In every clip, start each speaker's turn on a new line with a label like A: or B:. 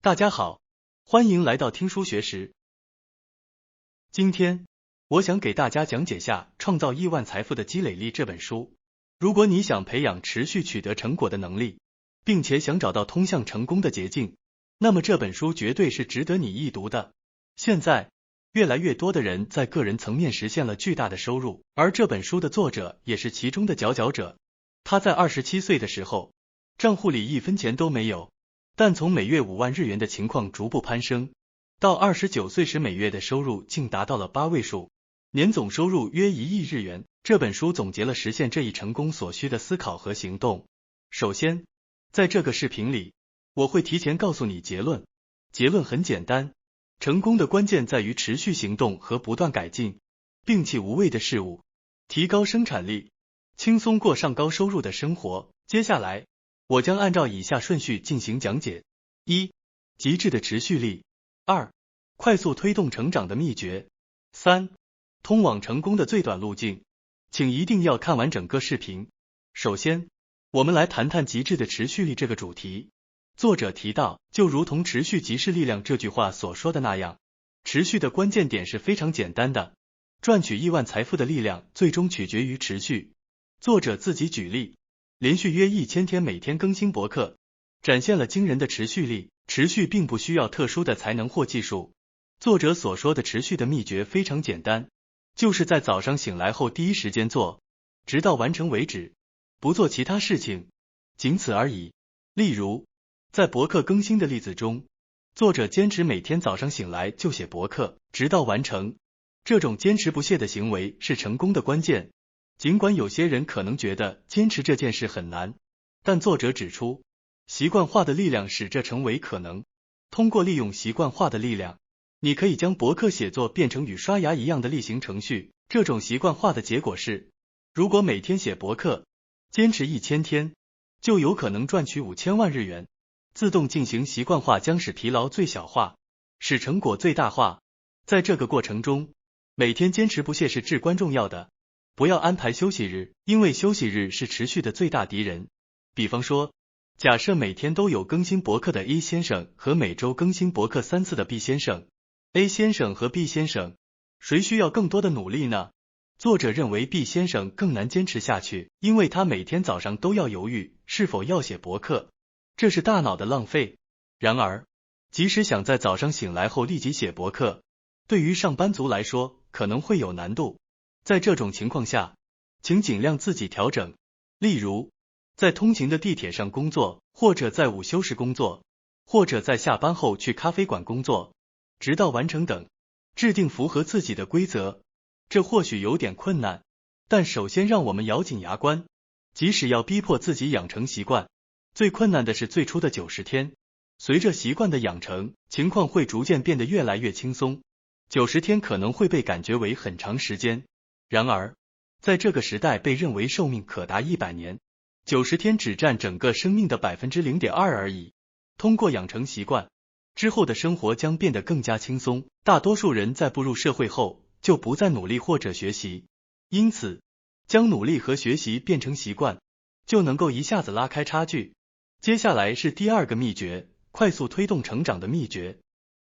A: 大家好，欢迎来到听书学识。今天我想给大家讲解下《创造亿万财富的积累力》这本书。如果你想培养持续取得成果的能力，并且想找到通向成功的捷径，那么这本书绝对是值得你一读的。现在，越来越多的人在个人层面实现了巨大的收入，而这本书的作者也是其中的佼佼者。他在27岁的时候，账户里1分钱都没有，但从每月5万日元的情况逐步攀升，到29岁时每月的收入竟达到了8位数，年总收入约1亿日元。这本书总结了实现这一成功所需的思考和行动。首先，在这个视频里，我会提前告诉你结论。结论很简单，成功的关键在于持续行动和不断改进，摒弃无谓的事物，提高生产力，轻松过上高收入的生活。接下来，我将按照以下顺序进行讲解： 1. 极致的持续力； 2. 快速推动成长的秘诀； 3. 通往成功的最短路径。请一定要看完整个视频。首先，我们来谈谈极致的持续力这个主题。作者提到，就如同持续即是力量这句话所说的那样，持续的关键点是非常简单的，赚取亿万财富的力量最终取决于持续。作者自己举例，连续约1000天每天更新博客，展现了惊人的持续力。持续并不需要特殊的才能或技术。作者所说的持续的秘诀非常简单，就是在早上醒来后第一时间做，直到完成为止，不做其他事情，仅此而已。例如，在博客更新的例子中，作者坚持每天早上醒来就写博客，直到完成。这种坚持不懈的行为是成功的关键。尽管有些人可能觉得坚持这件事很难，但作者指出，习惯化的力量使这成为可能。通过利用习惯化的力量，你可以将博客写作变成与刷牙一样的例行程序。这种习惯化的结果是，如果每天写博客，坚持1000天，就有可能赚取5000万日元。自动进行习惯化将使疲劳最小化，使成果最大化。在这个过程中，每天坚持不懈是至关重要的。不要安排休息日，因为休息日是持续的最大敌人。比方说，假设每天都有更新博客的 A 先生和每周更新博客3次的 B 先生。A 先生和 B 先生，谁需要更多的努力呢？作者认为 B 先生更难坚持下去，因为他每天早上都要犹豫是否要写博客，这是大脑的浪费。然而，即使想在早上醒来后立即写博客，对于上班族来说可能会有难度。在这种情况下，请尽量自己调整。例如，在通勤的地铁上工作，或者在午休时工作，或者在下班后去咖啡馆工作，直到完成等。制定符合自己的规则，这或许有点困难，但首先让我们咬紧牙关。即使要逼迫自己养成习惯，最困难的是最初的90天。随着习惯的养成，情况会逐渐变得越来越轻松。90天可能会被感觉为很长时间，然而，在这个时代被认为寿命可达100年，90天只占整个生命的 0.2% 而已。通过养成习惯，之后的生活将变得更加轻松。大多数人在步入社会后就不再努力或者学习，因此将努力和学习变成习惯，就能够一下子拉开差距。接下来是第2个秘诀，快速推动成长的秘诀。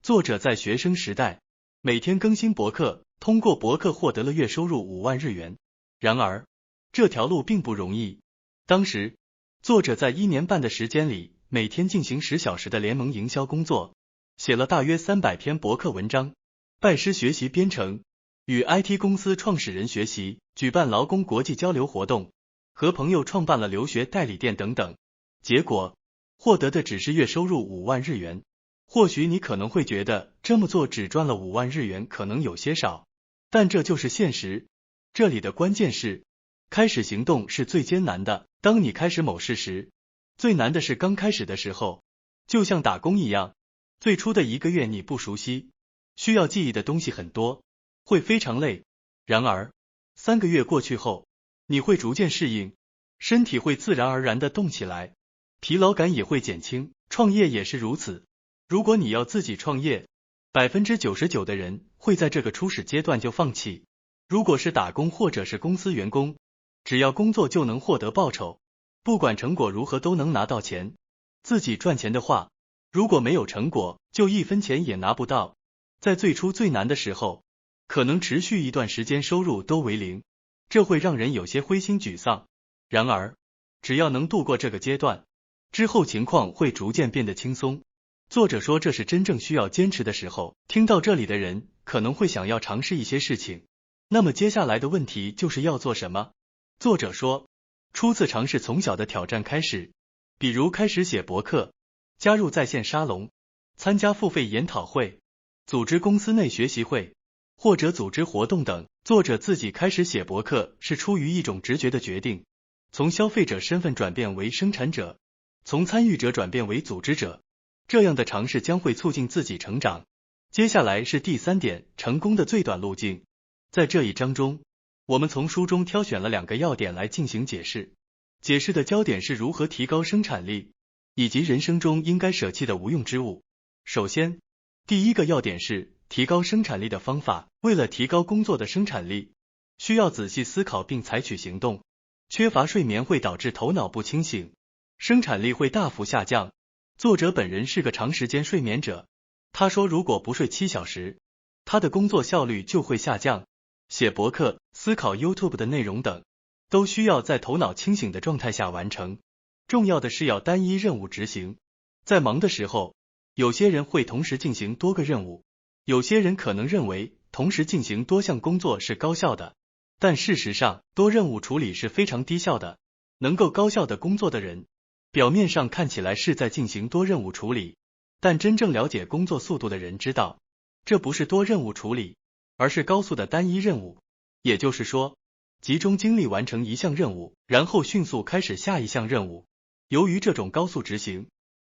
A: 作者在学生时代每天更新博客，通过博客获得了月收入5万日元。然而，这条路并不容易。当时，作者在1年半的时间里，每天进行10小时的联盟营销工作，写了大约300篇博客文章，拜师学习编程，与 IT 公司创始人学习，举办劳工国际交流活动，和朋友创办了留学代理店等等。结果，获得的只是月收入5万日元。或许你可能会觉得这么做只赚了5万日元可能有些少，但这就是现实。这里的关键是，开始行动是最艰难的。当你开始某事时，最难的是刚开始的时候。就像打工一样，最初的1个月你不熟悉，需要记忆的东西很多，会非常累。然而，3个月过去后，你会逐渐适应，身体会自然而然的动起来，疲劳感也会减轻。创业也是如此。如果你要自己创业，99%的人会在这个初始阶段就放弃。如果是打工或者是公司员工，只要工作就能获得报酬，不管成果如何都能拿到钱。自己赚钱的话，如果没有成果，就1分钱也拿不到。在最初最难的时候，可能持续一段时间收入都为零，这会让人有些灰心沮丧。然而，只要能度过这个阶段，之后情况会逐渐变得轻松。作者说这是真正需要坚持的时候。听到这里的人可能会想要尝试一些事情，那么接下来的问题就是要做什么？作者说，初次尝试从小的挑战开始，比如开始写博客，加入在线沙龙，参加付费研讨会，组织公司内学习会，或者组织活动等。作者自己开始写博客是出于一种直觉的决定，从消费者身份转变为生产者，从参与者转变为组织者，这样的尝试将会促进自己成长。接下来是第3点，成功的最短路径。在这一章中，我们从书中挑选了2个要点来进行解释。解释的焦点是如何提高生产力，以及人生中应该舍弃的无用之物。首先，第1个要点是提高生产力的方法。为了提高工作的生产力，需要仔细思考并采取行动。缺乏睡眠会导致头脑不清醒，生产力会大幅下降。作者本人是个长时间睡眠者，他说如果不睡7小时，他的工作效率就会下降。写博客、思考 YouTube 的内容等，都需要在头脑清醒的状态下完成。重要的是要单一任务执行。在忙的时候，有些人会同时进行多个任务，有些人可能认为同时进行多项工作是高效的，但事实上，多任务处理是非常低效的。能够高效的工作的人，表面上看起来是在进行多任务处理，但真正了解工作速度的人知道，这不是多任务处理，而是高速的单一任务。也就是说，集中精力完成一项任务，然后迅速开始下一项任务。由于这种高速执行，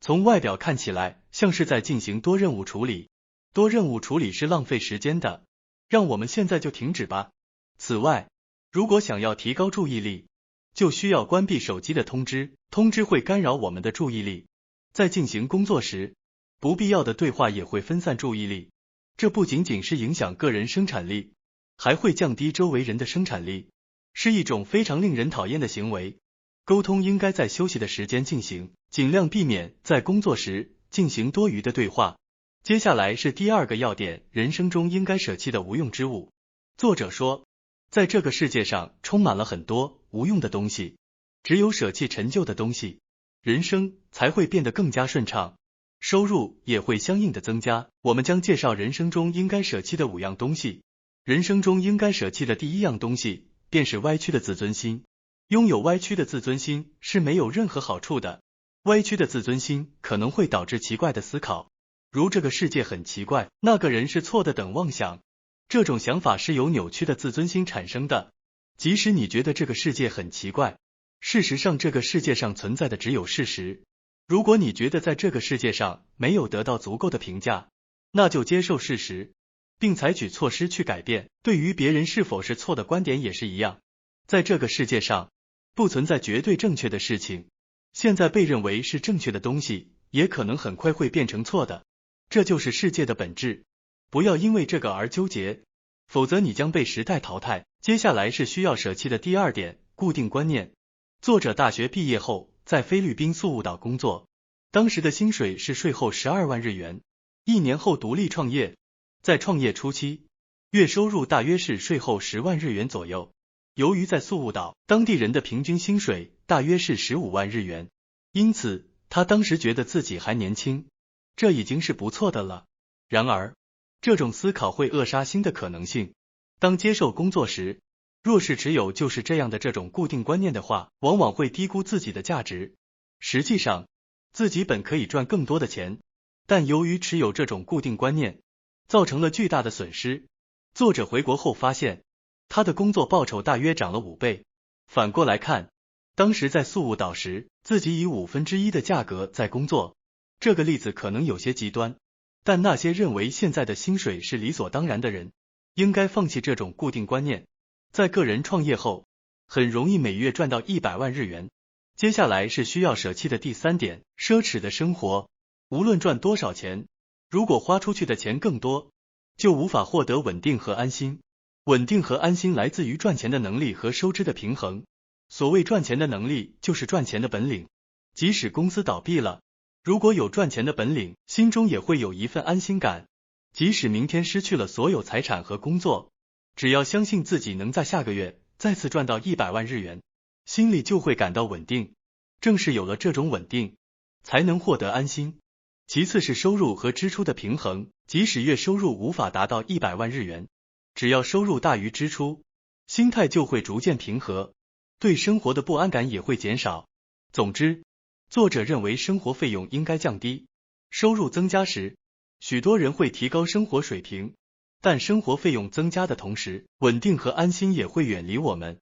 A: 从外表看起来像是在进行多任务处理，多任务处理是浪费时间的，让我们现在就停止吧。此外，如果想要提高注意力，就需要关闭手机的通知，通知会干扰我们的注意力。在进行工作时，不必要的对话也会分散注意力，这不仅仅是影响个人生产力，还会降低周围人的生产力，是一种非常令人讨厌的行为。沟通应该在休息的时间进行，尽量避免在工作时进行多余的对话。接下来是第2个要点，人生中应该舍弃的无用之物。作者说，在这个世界上充满了很多无用的东西，只有舍弃陈旧的东西，人生才会变得更加顺畅，收入也会相应的增加。我们将介绍人生中应该舍弃的5样东西。人生中应该舍弃的第1样东西，便是歪曲的自尊心。拥有歪曲的自尊心是没有任何好处的。歪曲的自尊心可能会导致奇怪的思考，如这个世界很奇怪，那个人是错的等妄想。这种想法是由扭曲的自尊心产生的。即使你觉得这个世界很奇怪，事实上这个世界上存在的只有事实。如果你觉得在这个世界上没有得到足够的评价，那就接受事实，并采取措施去改变。对于别人是否是错的观点也是一样。在这个世界上，不存在绝对正确的事情。现在被认为是正确的东西，也可能很快会变成错的。这就是世界的本质。不要因为这个而纠结，否则你将被时代淘汰。接下来是需要舍弃的第2点，固定观念。作者大学毕业后在菲律宾宿务岛工作，当时的薪水是税后12万日元。1年后独立创业，在创业初期，月收入大约是税后10万日元左右。由于在宿务岛，当地人的平均薪水大约是15万日元，因此他当时觉得自己还年轻，这已经是不错的了。然而，这种思考会扼杀新的可能性。当接受工作时，若是持有就是这样的这种固定观念的话，往往会低估自己的价值。实际上，自己本可以赚更多的钱，但由于持有这种固定观念，造成了巨大的损失。作者回国后发现，他的工作报酬大约涨了5倍。反过来看，当时在宿务岛时，自己以1/5的价格在工作。这个例子可能有些极端，但那些认为现在的薪水是理所当然的人，应该放弃这种固定观念。在个人创业后，很容易每月赚到100万日元。接下来是需要舍弃的第3点，奢侈的生活。无论赚多少钱，如果花出去的钱更多，就无法获得稳定和安心。稳定和安心来自于赚钱的能力和收支的平衡。所谓赚钱的能力，就是赚钱的本领。即使公司倒闭了，如果有赚钱的本领，心中也会有一份安心感。即使明天失去了所有财产和工作，只要相信自己能在下个月再次赚到100万日元，心里就会感到稳定。正是有了这种稳定，才能获得安心。其次是收入和支出的平衡，即使月收入无法达到100万日元，只要收入大于支出，心态就会逐渐平和，对生活的不安感也会减少。总之，作者认为生活费用应该降低，收入增加时，许多人会提高生活水平，但生活费用增加的同时，稳定和安心也会远离我们。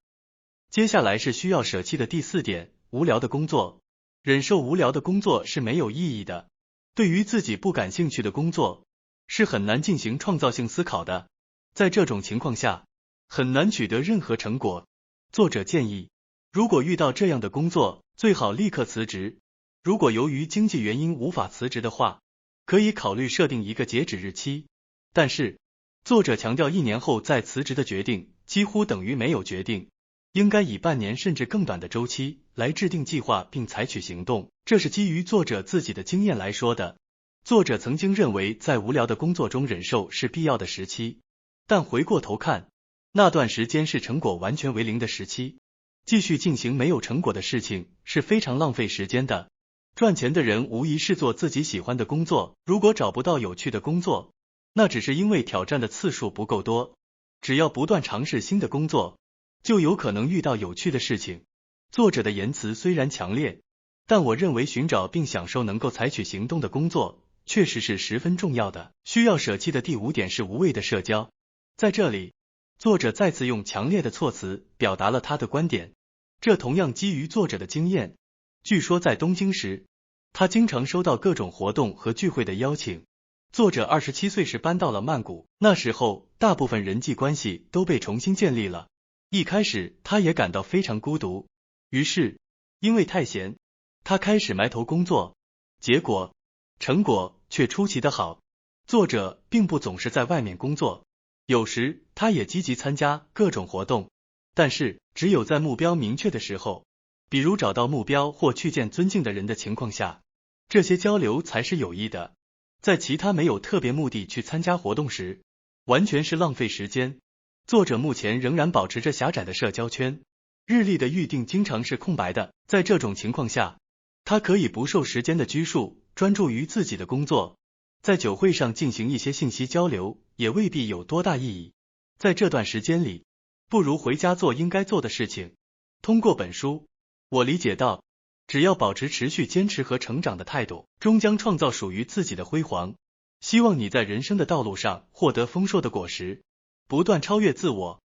A: 接下来是需要舍弃的第4点，无聊的工作。忍受无聊的工作是没有意义的。对于自己不感兴趣的工作，是很难进行创造性思考的。在这种情况下，很难取得任何成果。作者建议，如果遇到这样的工作，最好立刻辞职。如果由于经济原因无法辞职的话，可以考虑设定一个截止日期。但是，作者强调1年后再辞职的决定几乎等于没有决定，应该以半年甚至更短的周期来制定计划并采取行动。这是基于作者自己的经验来说的。作者曾经认为在无聊的工作中忍受是必要的时期，但回过头看，那段时间是成果完全为零的时期。继续进行没有成果的事情是非常浪费时间的。赚钱的人无疑是做自己喜欢的工作，如果找不到有趣的工作，那只是因为挑战的次数不够多。只要不断尝试新的工作，就有可能遇到有趣的事情。作者的言辞虽然强烈，但我认为寻找并享受能够采取行动的工作确实是十分重要的。需要舍弃的第5点是无谓的社交。在这里，作者再次用强烈的措辞表达了他的观点，这同样基于作者的经验。据说在东京时，他经常收到各种活动和聚会的邀请。作者27岁时搬到了曼谷，那时候大部分人际关系都被重新建立了。一开始他也感到非常孤独，于是因为太闲，他开始埋头工作，结果成果却出奇的好。作者并不总是在外面工作，有时他也积极参加各种活动，但是只有在目标明确的时候，比如找到目标或去见尊敬的人的情况下，这些交流才是有益的。在其他没有特别目的去参加活动时，完全是浪费时间。作者目前仍然保持着狭窄的社交圈，日历的预定经常是空白的。在这种情况下，他可以不受时间的拘束，专注于自己的工作。在酒会上进行一些信息交流也未必有多大意义。在这段时间里，不如回家做应该做的事情。通过本书，我理解到，只要保持持续坚持和成长的态度，终将创造属于自己的辉煌。希望你在人生的道路上获得丰硕的果实，不断超越自我。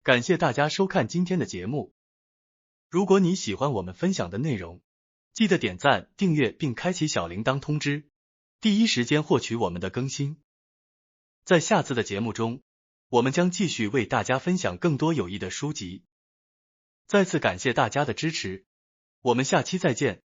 A: 感谢大家收看今天的节目。如果你喜欢我们分享的内容，记得点赞、订阅并开启小铃铛通知，第一时间获取我们的更新。在下次的节目中，我们将继续为大家分享更多有益的书籍。再次感谢大家的支持，我们下期再见。